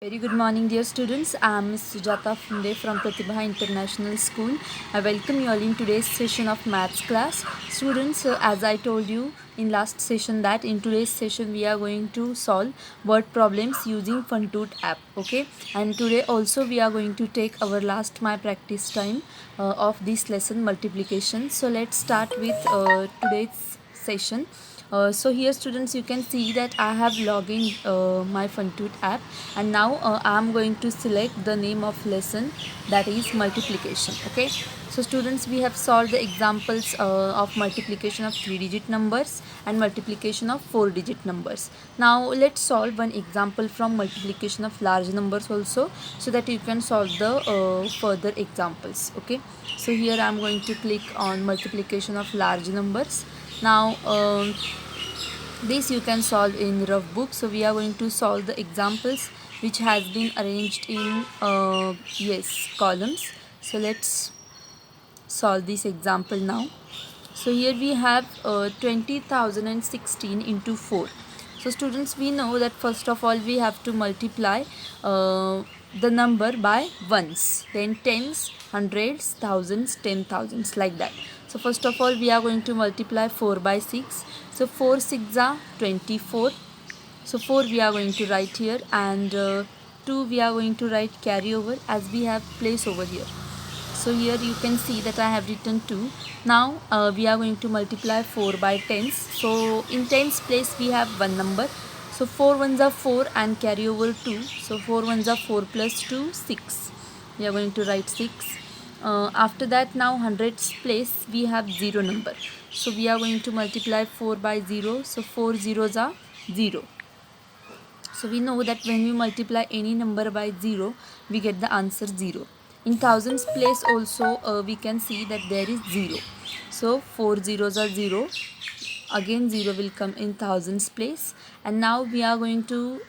Very good morning, dear students. I am Ms. Sujata Funde from Pratibha International School. I welcome you all in today's session of maths class. Students, as I told you in last session that in today's session we are going to solve word problems using Funtoot app. Okay, and today also we are going to take our last my practice time of this lesson multiplication. So let's start with today's session. So here students, you can see that I have logged in my Funtoot app, and now I am going to select the name of lesson, that is multiplication. Okay, so students, we have solved the examples of multiplication of 3-digit numbers and multiplication of 4-digit numbers. Now let's solve one example from multiplication of large numbers also, so that you can solve the further examples. Okay, so here I am going to click on multiplication of large numbers. Now this you can solve in rough book. So we are going to solve the examples which has been arranged in columns. So let's solve this example now. So here we have 20,016 into 4. So students, we know that first of all we have to multiply the number by ones, then tens, hundreds, thousands, 10,000s, like that. So first of all we are going to multiply 4 by 6. So 4 6 are 24. So 4 we are going to write here, and 2 we are going to write carry over as we have place over here. So here you can see that I have written 2. Now we are going to multiply 4 by tens. So in tens place we have one number. So 4 ones are 4 and carry over 2. So 4 ones are 4 plus 2, 6. We are going to write 6. After that, now hundreds place we have 0 number. So we are going to multiply 4 by 0. So 4 zeros are 0. So we know that when we multiply any number by 0, we get the answer 0. In thousands place also we can see that there is 0. So 4 zeros are 0. Again 0 will come in thousands place. And now we are going to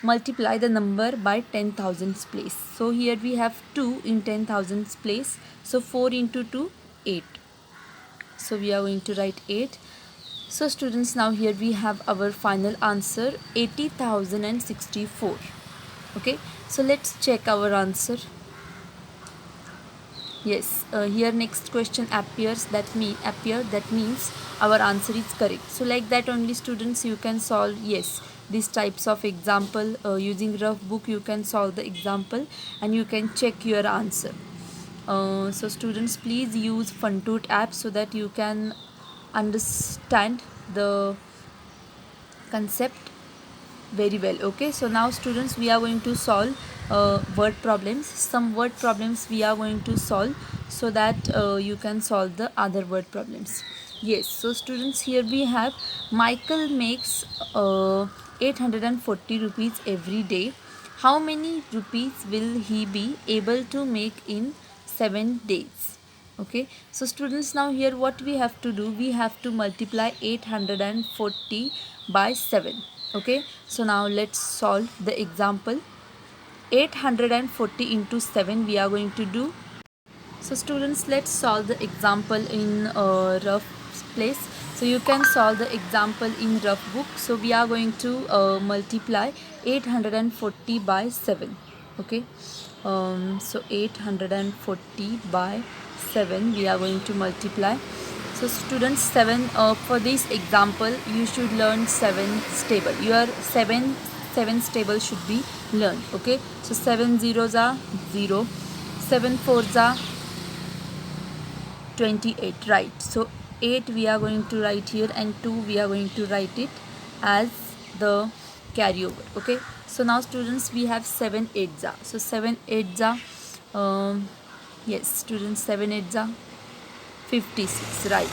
multiply the number by 10,000s place. So here we have 2 in 10,000s place. So 4 into 2, 8. So we are going to write 8. So students, now here we have our final answer, 80,064. Okay, so let's check our answer. Yes, here next question appears, that means our answer is correct. So like that only students, you can solve these types of example using rough book. You can solve the example and you can check your answer. So students, please use Funtoot app so that you can understand the concept very well. Okay, so now students, we are going to solve word problems. Some word problems we are going to solve so that you can solve the other word problems. Yes, so students, here we have Michael makes 840 rupees every day. How many rupees will he be able to make in 7 days? Okay, so students, now here what we have to do, we have to multiply 840 by 7. Okay, so now let's solve the example. 840 into 7 we are going to do. So students, let's solve the example in rough place. So you can solve the example in rough book. So we are going to multiply 840 by 7. Okay, so 840 by 7 we are going to multiply. So students, 7 for this example you should learn 7 stable. Your 7 stable should be learned. Okay, so 7 zeros are 0, 7 fours are 28, right? So 8 we are going to write here, and 2 we are going to write it as the carryover. Okay, so now students, we have 7 8s are. So 7 8s are yes students, 7 8s are 56, right?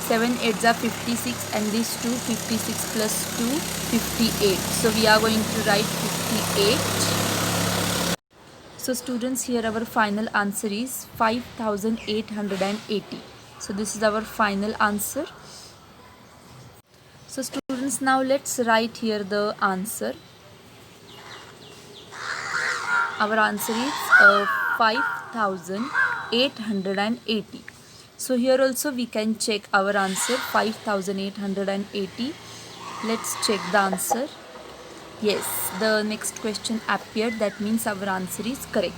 7 8s are 56, and these 2, 56 plus 2, 58. So we are going to write 58. So students, here our final answer is 5,880. So this is our final answer. So students, now let's write here the answer. Our answer is 5,880. So here also we can check our answer, 5,880. Let's check the answer. Yes, the next question appeared. That means our answer is correct.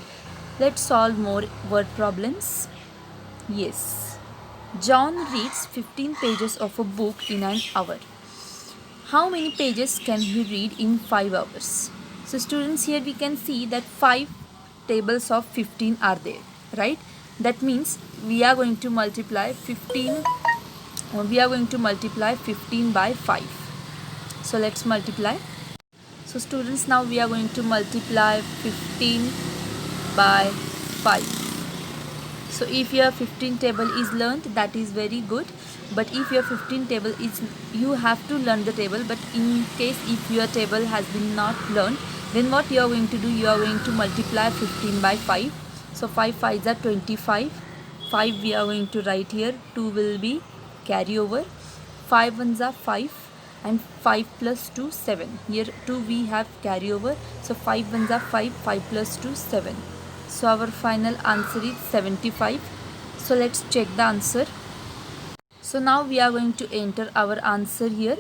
Let's solve more word problems. Yes. John reads 15 pages of a book in an hour. How many pages can he read in 5 hours? So students, here we can see that 5 tables of 15 are there, right? That means we are going to multiply 15 by 5. So let's multiply. So students, now we are going to multiply 15 by 5. So if your 15 table is learnt, that is very good. But if your 15 table is, you have to learn the table. But in case if your table has been not learned, then what you are going to do, you are going to multiply 15 by 5. So 5 5s are 25. 5 we are going to write here. 2 will be carry over. 5 ones are 5. And 5 plus 2 7. Here 2 we have carry over. So 5 ones are 5. 5 plus 2 7. So our final answer is 75. So let's check the answer. So now we are going to enter our answer here.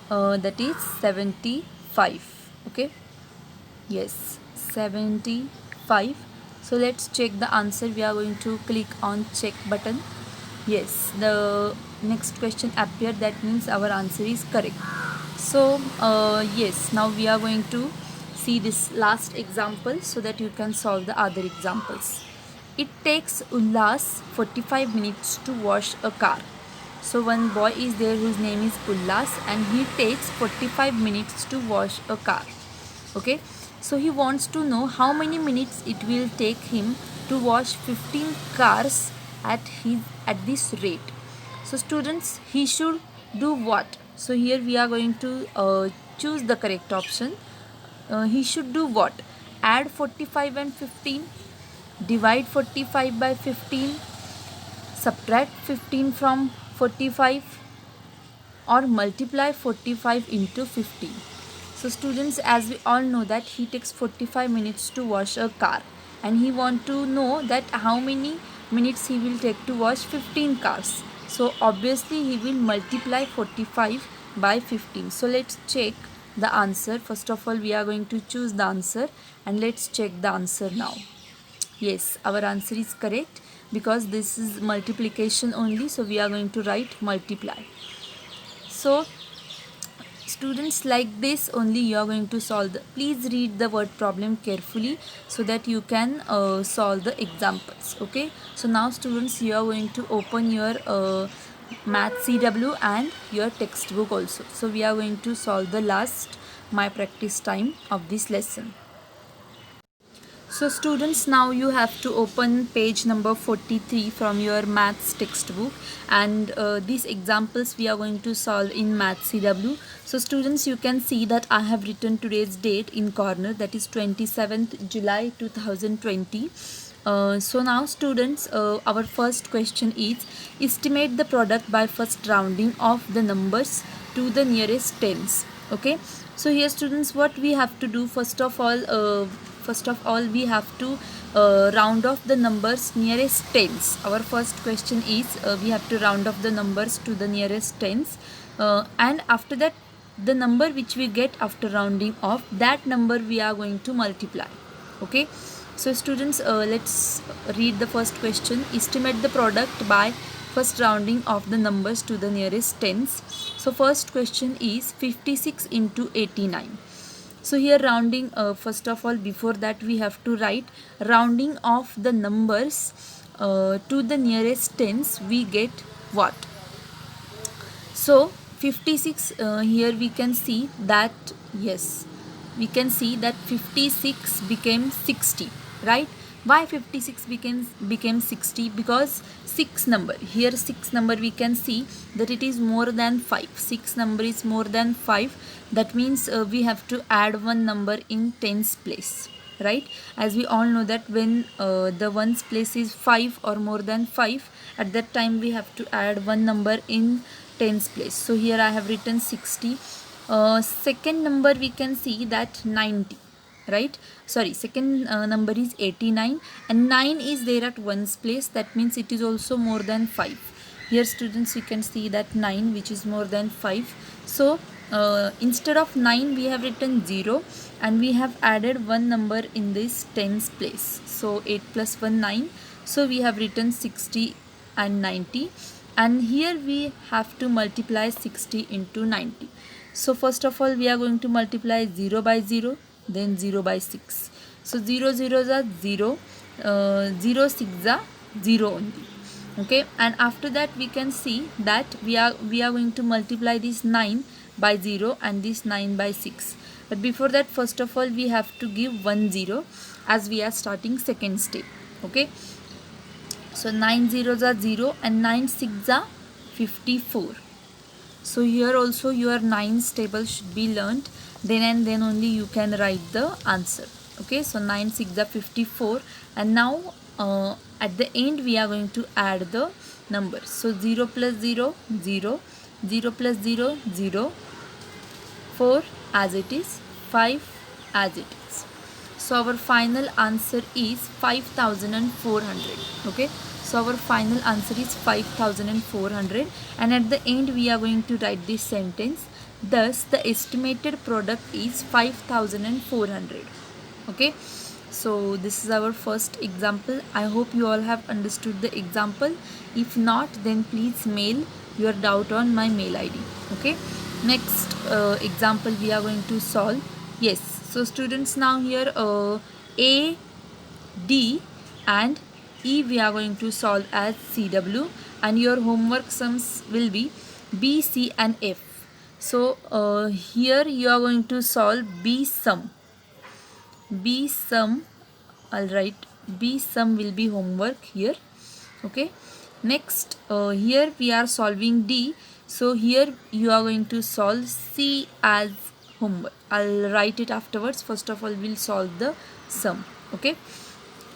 That is 75. Okay. Yes, 75. So let's check the answer. We are going to click on check button. Yes, the next question appeared. That means our answer is correct. So yes, now we are going to see this last example so that you can solve the other examples. It takes Ullas 45 minutes to wash a car. So one boy is there whose name is Ullas and he takes 45 minutes to wash a car. Okay, so he wants to know how many minutes it will take him to wash 15 cars at this rate. So students, he should do what? So here we are going to choose the correct option. He should do what? Add 45 and 15, divide 45 by 15, subtract 15 from 45, or multiply 45 into 15. So students, as we all know that he takes 45 minutes to wash a car and he want to know that how many minutes he will take to wash 15 cars. So obviously he will multiply 45 by 15. So let's check the answer. First of all, we are going to choose the answer and let's check the answer now. Yes, our answer is correct because this is multiplication only. So we are going to write multiply. So students, like this only you are going to solve please read the word problem carefully so that you can solve the examples. Okay, so now students, you are going to open your math CW and your textbook also. So we are going to solve the last my practice time of this lesson. So students, now you have to open page number 43 from your maths textbook and these examples we are going to solve in math CW. So students, you can see that I have written today's date in corner, that is 27th July 2020. So now students, our first question is estimate the product by first rounding of the numbers to the nearest tens. Okay, so here students, what we have to do, first of all we have to round off the numbers nearest tens. Our first question is we have to round off the numbers to the nearest tens and after that the number which we get after rounding off, that number we are going to multiply. Okay, so students, let's read the first question. Estimate the product by first rounding of the numbers to the nearest tens. So first question is 56 into 89. So here rounding, first of all, before that we have to write rounding of the numbers to the nearest tens, we get what? So 56, here we can see that, yes, we can see that 56 became 60, right? Why 56 became 60? Because 6 number, here 6 number we can see that it is more than 5. 6 number is more than 5. That means we have to add one number in tens place, right? As we all know that when the ones place is 5 or more than 5, at that time we have to add one number in tens place. So here I have written 60. Second number we can see that 90, right? Sorry, second number is 89 and 9 is there at ones place. That means it is also more than 5. Here students, you can see that 9 which is more than 5. So instead of 9 we have written 0, and we have added one number in this tens place. So 8 plus 1 9, so we have written 60 and 90, and here we have to multiply 60 into 90. So first of all we are going to multiply 0 by 0, then 0 by 6. So 0 0s are 0, 0 6 are 0 only. Okay, and after that we can see that we are going to multiply this 9 by 0 and this 9 by 6. But before that, first of all we have to give 1 0, as we are starting second step. Okay, so 9 zeros are 0 and 9 6 are 54. So here also your 9's table should be learnt, then and then only you can write the answer. Okay, so 9 6 are 54, and now at the end we are going to add the numbers. So 0 plus 0 0, 0 plus 0 0, 4 as it is, 5 as it is. So our final answer is 5400. Okay, so our final answer is 5400, and at the end we are going to write this sentence: thus the estimated product is 5400. Okay, so this is our first example. I hope you all have understood the example. If not, then please mail your doubt on my mail ID. Okay, next example we are going to solve. Yes, so students, now here A, D and E we are going to solve as CW, and your homework sums will be B, C and F. So here you are going to solve B sum. B sum, I'll write B sum will be homework here. Okay, next here we are solving D, so here you are going to solve C as homework. I'll write it afterwards. First of all we'll solve the sum. Okay,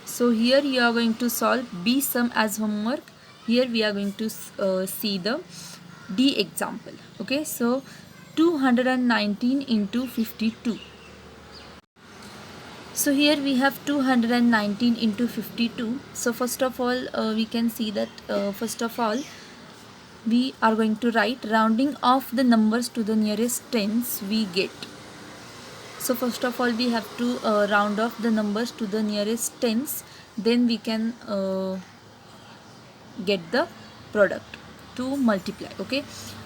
so here you are going to solve B sum as homework. Here we are going to see the D example. Okay, so 219 into 52. So here we have 219 into 52. So first of all we can see that first of all we are going to write rounding off the numbers to the nearest tens we get. So first of all we have to round off the numbers to the nearest tens, then we can get the product to multiply. Okay,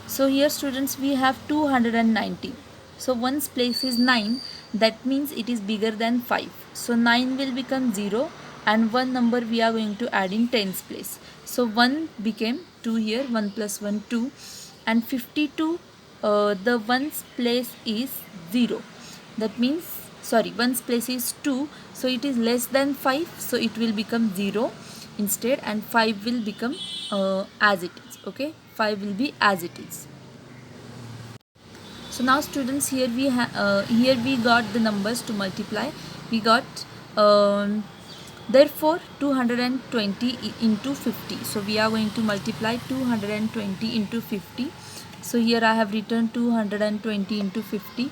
so here students we have 290. So one's place is 9, that means it is bigger than 5. So 9 will become 0, and one number we are going to add in tens place. So 1 became 2 here, 1 plus 1 2, and 52 the one's place is 0. That means, sorry, one's place is 2, so it is less than 5, so it will become 0 instead, and 5 will become as it is. Okay, 5 will be as it is. So now students, here we got the numbers to multiply. We got therefore 220 into 50. So we are going to multiply 220 into 50. So here I have written 220 into 50.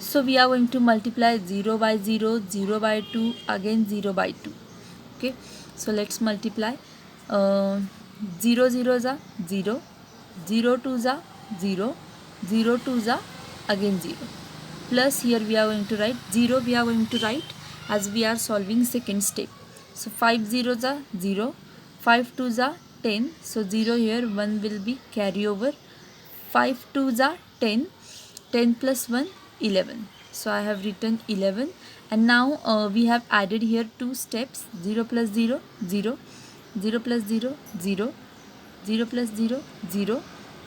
So we are going to multiply 0 by 0, 0 by 2, again 0 by 2. Okay, so let's multiply. 0 zeros are 0, 0 twos are 0, 0 twos are again 0. Plus here we are going to write 0, we are going to write as we are solving second step. So 5 zeros are 0, 5 twos are 10. So 0 here, 1 will be carry over. 5 twos are 10, 10 plus 1 11. So I have written 11, and now we have added here two steps: 0 plus 0 0, 0 plus 0 0, 0 plus 0 0,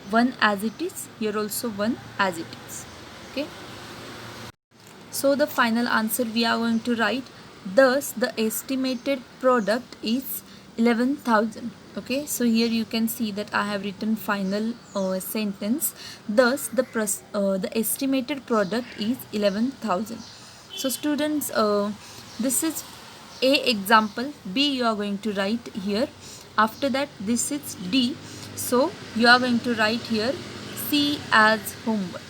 1 as it is, here also 1 as it is. Okay, so the final answer we are going to write: thus the estimated product is 11,000. Okay, so here you can see that I have written final sentence: thus the estimated product is 11,000. So students, this is A example. B you are going to write here. After that, this is D, so you are going to write here C as homework.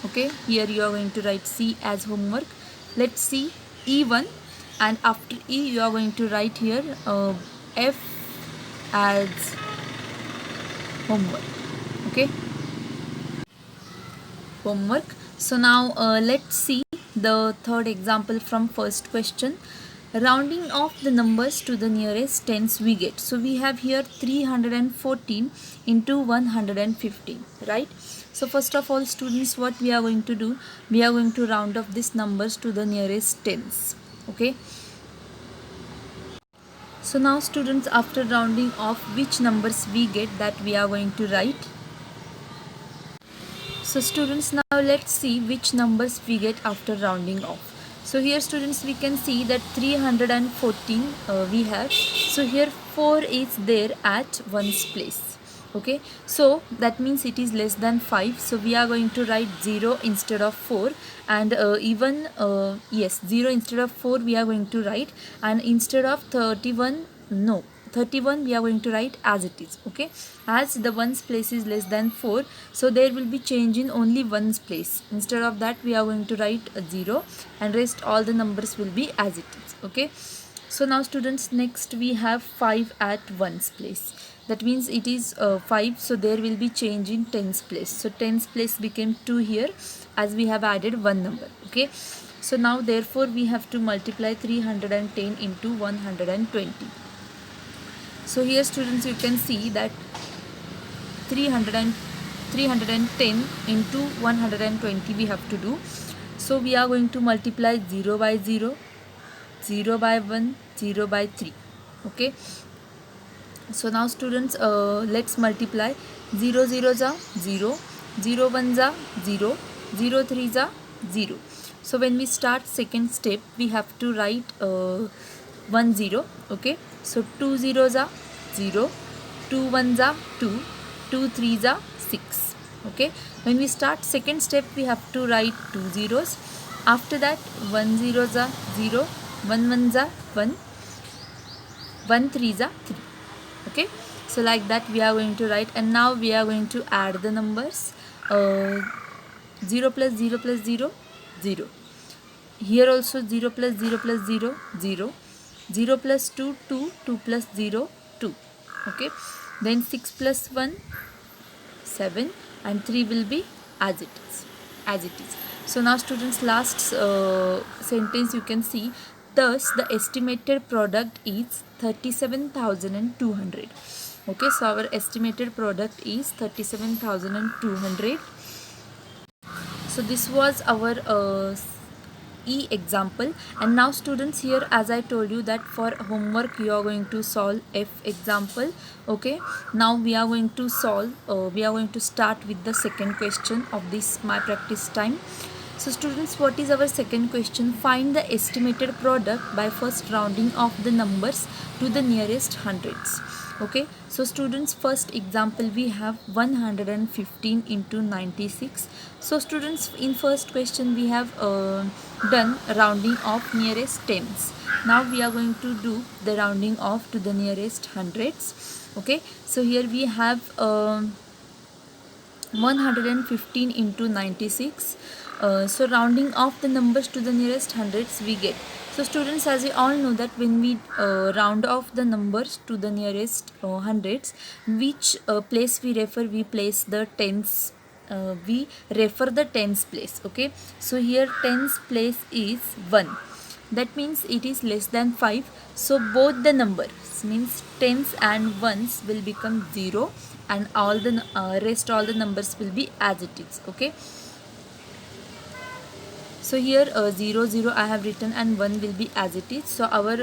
Okay, here you are going to write C as homework. Let's see E1, and after E you are going to write here F as homework. Okay, homework. So now let's see the third example from first question. Rounding off the numbers to the nearest tens we get. So we have here 314 into 115, right? So first of all, students, what we are going to do, we are going to round off these numbers to the nearest tens. Okay. So now students, after rounding off, which numbers we get, that we are going to write. So students, now let's see which numbers we get after rounding off. So here students, we can see that 314 we have. So here 4 is there at ones place. Okay, so that means it is less than 5. So we are going to write 0 instead of 4, and yes, 0 instead of 4 we are going to write, and instead of 31, no, 31 we are going to write as it is. Okay, as the ones place is less than 4, so there will be change in only ones place. Instead of that, we are going to write a 0, and rest all the numbers will be as it is. Okay, so now students, next we have 5 at ones place. That means it is 5, so there will be change in tens place. So tens place became 2 here, as we have added one number. Okay, so now therefore we have to multiply 310 into 120. So here students, you can see that 310 into 120 we have to do. So we are going to multiply 0 by 0, 0 by 1, 0 by 3. Okay, so now students, let's multiply. 0 0 za 0, 0 1 za 0, 0 3 za 0. So when we start second step, we have to write 1 0. Okay, so 2 0 za 0, 2 1 za 2, 2 3 za 6. Okay, when we start second step, we have to write 2 zeros. After that, 1 0 za 0, 1 1 za 1, 1 3 za 3. Okay, so like that we are going to write, and now we are going to add the numbers. 0 plus 0 plus 0, 0. Here also 0 plus 0 plus 0, 0. 0 plus 2, 2. 2 plus 0, 2. Okay, then 6 plus 1, 7, and 3 will be as it is. So now students, last sentence you can see. Thus the estimated product is 37,200. Okay, so our estimated product is 37,200. So this was our E example. And now students, here as I told you that for homework you are going to solve F example. Okay, now we are going to solve, we are going to start with the second question of this my practice time. So students, what is our second question? Find the estimated product by first rounding off the numbers to the nearest hundreds. Okay, so students, first example we have 115 into 96. So students, in first question we have done rounding off nearest tens. Now we are going to do the rounding off to the nearest hundreds. Okay, so here we have 115 into 96. So rounding off the numbers to the nearest hundreds we get. So students, as you all know that when we round off the numbers to the nearest hundreds, which place we refer? We place the tens. We refer the tens place. Okay, so here tens place is 1. That means it is less than 5. So both the numbers, means tens and ones, will become 0, and all the rest all the numbers will be as it is. Okay, so here 0 0 I have written, and 1 will be as it is. So our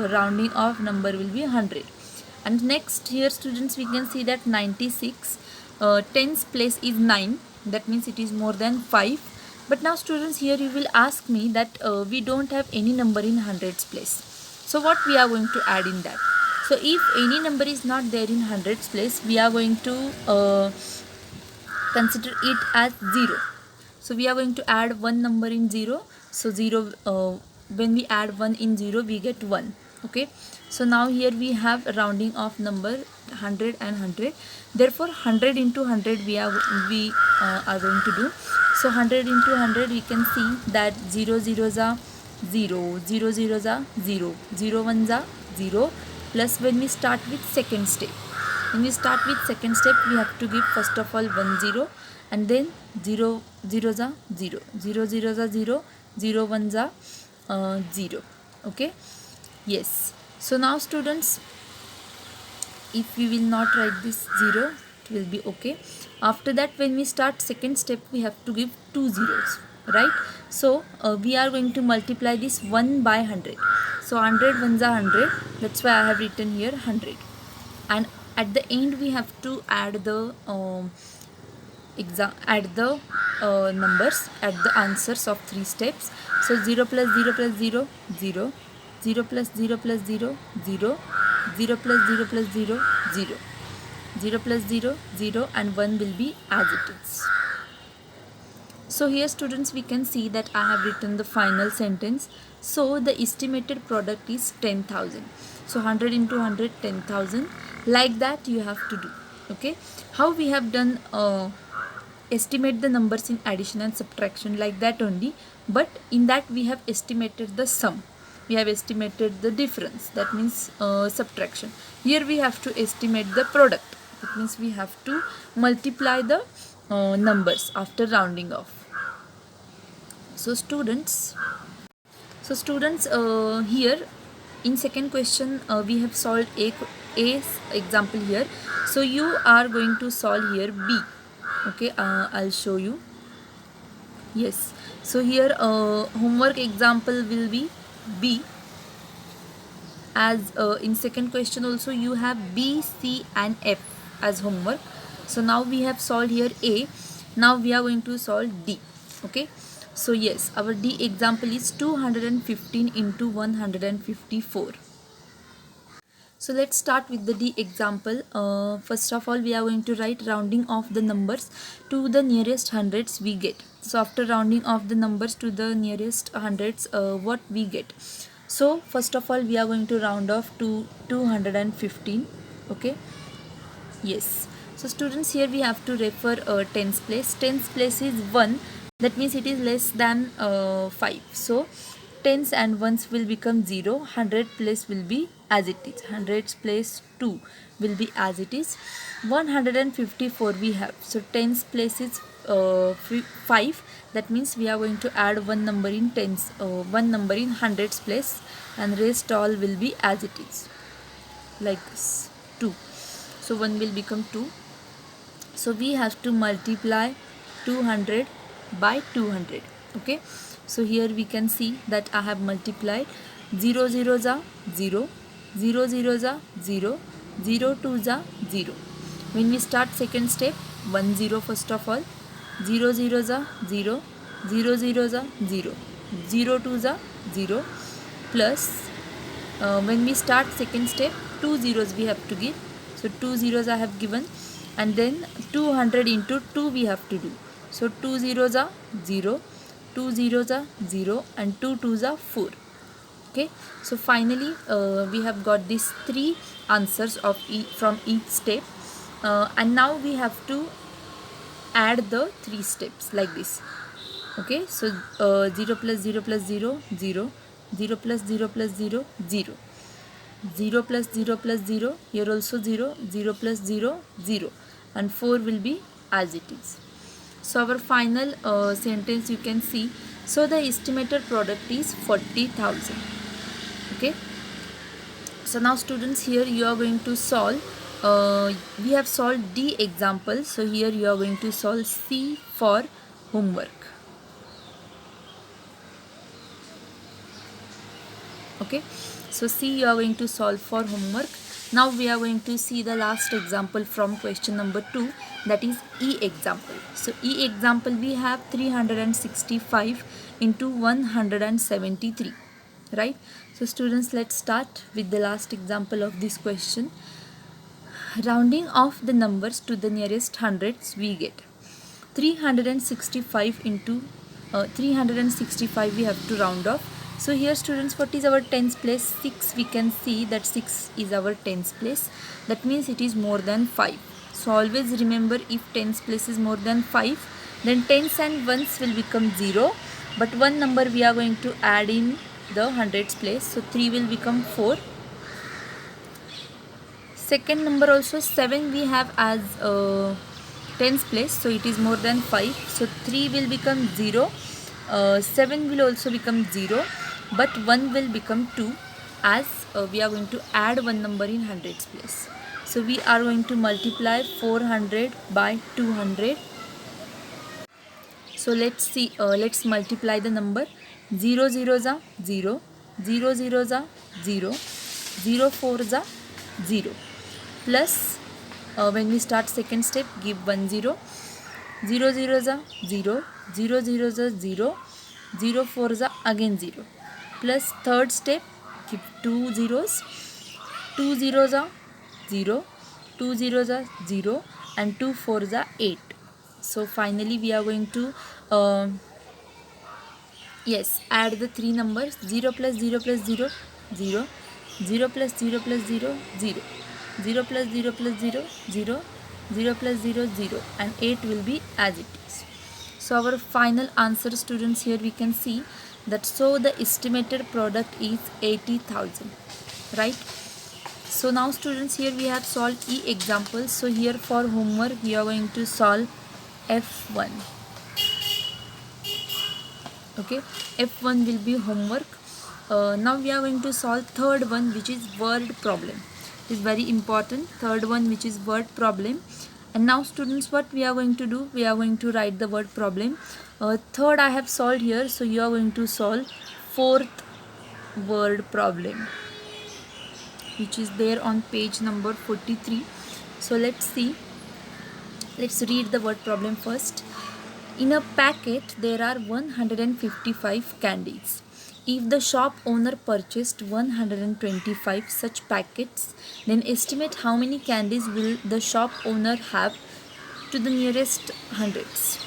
rounding off number will be 100. And next here students, we can see that 96 tens place is 9. That means it is more than 5. But now students, here you will ask me that we don't have any number in hundreds place. So what we are going to add in that? So if any number is not there in hundreds place, we are going to consider it as 0. So we are going to add one number in 0. So 0, when we add 1 in 0, we get 1. Okay, so now here we have rounding off number 100 and 100. Therefore 100 into 100 we are going to do. So 100 into 100, we can see that 0 0 za 0, 0 0 za 0, 0 1 za 0. Plus when we start with second step, we have to give first of all 1 0, and then 0 zeros are 0, 0 zeros are 0, 0 ones are 0. Okay, yes. So now students, if we will not write this 0, it will be okay. After that, when we start second step, we have to give 2 zeros, right? So we are going to multiply this 1 by 100. So 100 ones are 100, that's why I have written here 100. And at the end we have to add the numbers, add the answers of 3 steps. So 0 plus 0 plus 0, 0, 0 plus 0 plus 0, 0, 0 plus 0 plus 0, 0, 0 plus 0, 0, and 1 will be as it is. So here students, we can see that I have written the final sentence. So the estimated product is 10,000. So 100 into 100, 10,000. Like that you have to do. Okay. How we have done estimate the numbers in addition and subtraction, like that only. But in that we have estimated the sum. We have estimated the difference. That means subtraction. Here we have to estimate the product. That means we have to multiply the numbers after rounding off. So students, here in second question we have solved A example here. So you are going to solve here B. Okay, I'll show you. Yes. So here homework example will be B. As in second question also you have B, C and F as homework. So now we have solved here A. Now we are going to solve D. Okay. So yes, our D example is 215 into 154. So let's start with the D example. First of all, we are going to write rounding off the numbers to the nearest hundreds we get. So after rounding off the numbers to the nearest hundreds, what we get? So first of all, we are going to round off to 215. Okay. Yes. So students, here we have to refer tens place. Tens place is 1. That means it is less than 5. So tens and ones will become 0. 100 place will be as it is. 100 place 2 will be as it is. 154 we have. So tens place is 5. That means we are going to add one number in tens, one number in hundreds place, and rest all will be as it is. Like this, 2. So 1 will become 2. So we have to multiply 200 by 200. Okay. So here we can see that I have multiplied 0 zeros are 0, 0 zeros are 0, 0 twos are 0. When we start second step, 1 0 first of all, 0 zeros are 0, 0 zeros are 0, 0 twos are 0, plus when we start second step, 2 zeros we have to give. So 2 zeros I have given, and then 200 into 2 we have to do. So 2 zeros are 0, 2 zeros are 0, and 2 twos are 4. Okay. So finally we have got these 3 answers of from each step, and now we have to add the 3 steps like this. Okay. So 0 plus 0 plus 0, 0, 0 plus 0 plus 0, 0. 0 plus 0 plus 0, here also 0, 0 plus 0, 0, and 4 will be as it is. So our final sentence you can see. So the estimated product is 40,000. Okay. So now students, here you are going to solve. We have solved D example. So here you are going to solve C for homework. Okay. So C you are going to solve for homework. Now we are going to see the last example from question number 2, that is E example. So E example we have 365 into 173, right? So students, let's start with the last example of this question. Rounding off the numbers to the nearest hundreds we get 365 into 365 we have to round off. So here students, what is our tens place? 6. We can see that 6 is our tens place. That means it is more than 5. So always remember, if tens place is more than 5, then tens and ones will become 0. But one number we are going to add in the hundreds place. So 3 will become 4. Second number also 7 we have as tens place, so it is more than 5, so 3 will become 0, 7 will also become 0, but 1 will become 2, as we are going to add one number in hundreds place. So we are going to multiply 400 by 200. So let's see, let's multiply the number. 0 zeros are 0, 0 zeros are 0, 0 fours are 0, plus when we start second step, give 1 0, 0 zeros are 0, 0 zeros are 0, 0 fours are again 0, plus third step, give 2 zeros, 2 zeros are 0, 2 zeros are 0, and 2 fours are 8. So finally we are going to add the three numbers. 0 plus 0 plus 0, 0, 0 plus 0 plus 0, 0, 0 plus 0 plus 0, 0, 0 plus 0, 0, and 8 will be as it is. So our final answer, students, here we can see that so the estimated product is 80,000, right? So now students, here we have solved examples. So here for homework we are going to solve F1. Okay, F1 will be homework. Now we are going to solve third one, which is word problem. It is very important. Third one, which is word problem. And now students, what we are going to do, we are going to write the word problem. Third I have solved here, so you are going to solve fourth word problem, which is there on page number 43. So let's see, let's read the word problem first. In a packet there are 155 candies. If the shop owner purchased 125 such packets, then estimate how many candies will the shop owner have to the nearest hundreds.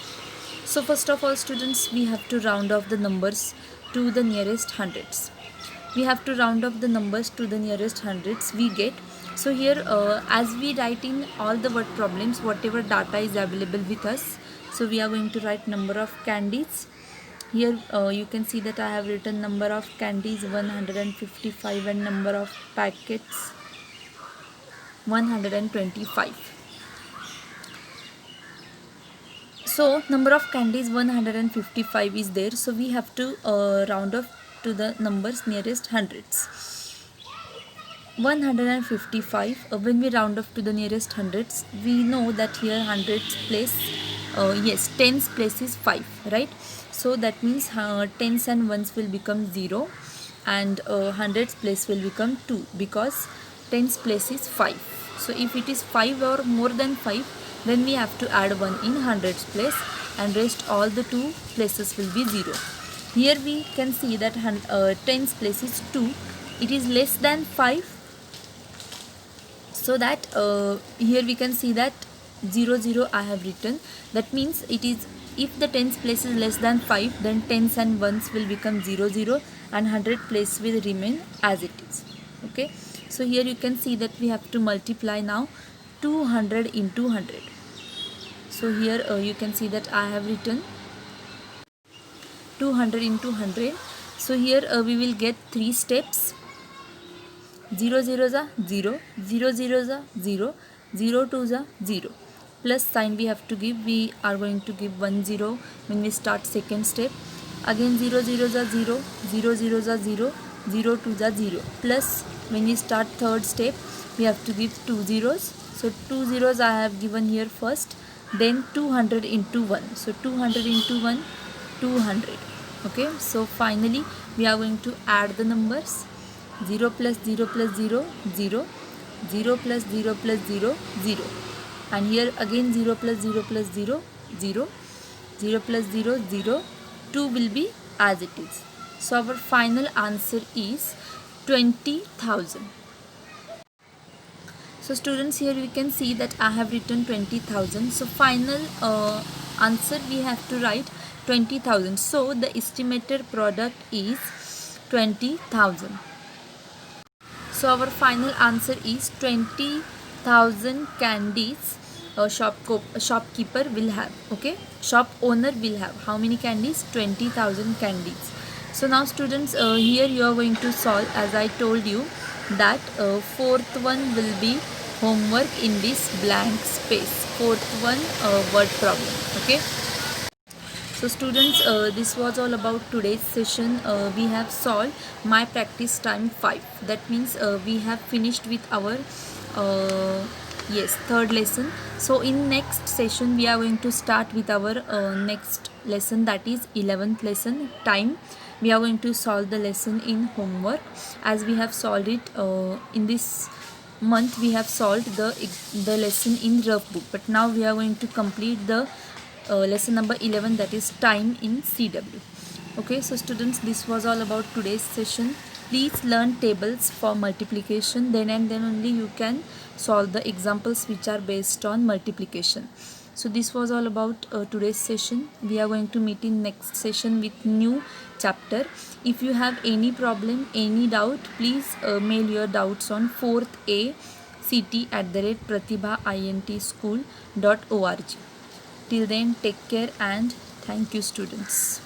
So first of all, students, we have to round off the numbers to the nearest hundreds. We have to round off the numbers to the nearest hundreds we get. So here as we write in all the word problems, whatever data is available with us, so we are going to write number of candies. Here you can see that I have written number of candies 155 and number of packets 125. So number of candies 155 is there, so we have to round off to the numbers nearest hundreds. 155, when we round off to the nearest hundreds, we know that here hundreds place, tens place is 5, right? So that means tens and ones will become 0, and hundreds place will become 2, because tens place is 5. So if it is 5 or more than 5, then we have to add 1 in hundreds place, and rest all the 2 places will be 0. Here we can see that tens place is 2, it is less than 5. So that here we can see that 0 0 I have written. That means it is, if the tens place is less than 5, then tens and ones will become 0 0, and 100 place will remain as it is. Okay, so here you can see that we have to multiply now 200 into 100. So here you can see that I have written 200 into 100. So here we will get 3 steps. 0 zeros are 0, 0 zeros are 0, 0 twos are 0. Plus sign we have to give, we are going to give 1 0 when we start second step. Again 0 zeros are 0, 0 zeros are 0, 0 twos are 0. Plus when we start third step, we have to give 2 zeros. So 2 zeros I have given here first, then 200 into 1. So 200 into 1, 200. Okay, so finally we are going to add the numbers. 0 plus 0 plus 0, 0, 0 plus 0 plus 0, 0, and here again 0 plus 0 plus 0, 0, 0 plus 0, 0, 2 will be as it is. So our final answer is 20,000. So students, here we can see that I have written 20,000. So final answer we have to write 20,000. So the estimated product is 20,000. So our final answer is 20,000 candies a shopkeeper will have. Okay, shop owner will have. How many candies? 20,000 candies. So now students, here you are going to solve, as I told you that fourth one will be homework in this blank space. Fourth one, word problem. Okay. So students, this was all about today's session. We have solved my practice time 5. That means we have finished with our third lesson. So in next session we are going to start with our next lesson, that is 11th lesson, time. We are going to solve the lesson in homework, as we have solved it in this month. We have solved the lesson in rough book, but now we are going to complete the lesson number 11, that is time in CW. Okay, so students, this was all about today's session. Please learn tables for multiplication, then and then only you can solve the examples which are based on multiplication. So this was all about today's session. We are going to meet in next session with new chapter. If you have any problem, any doubt, please mail your doubts on 4th A ct@pratibhaintschool.org. Till then, take care and thank you, students.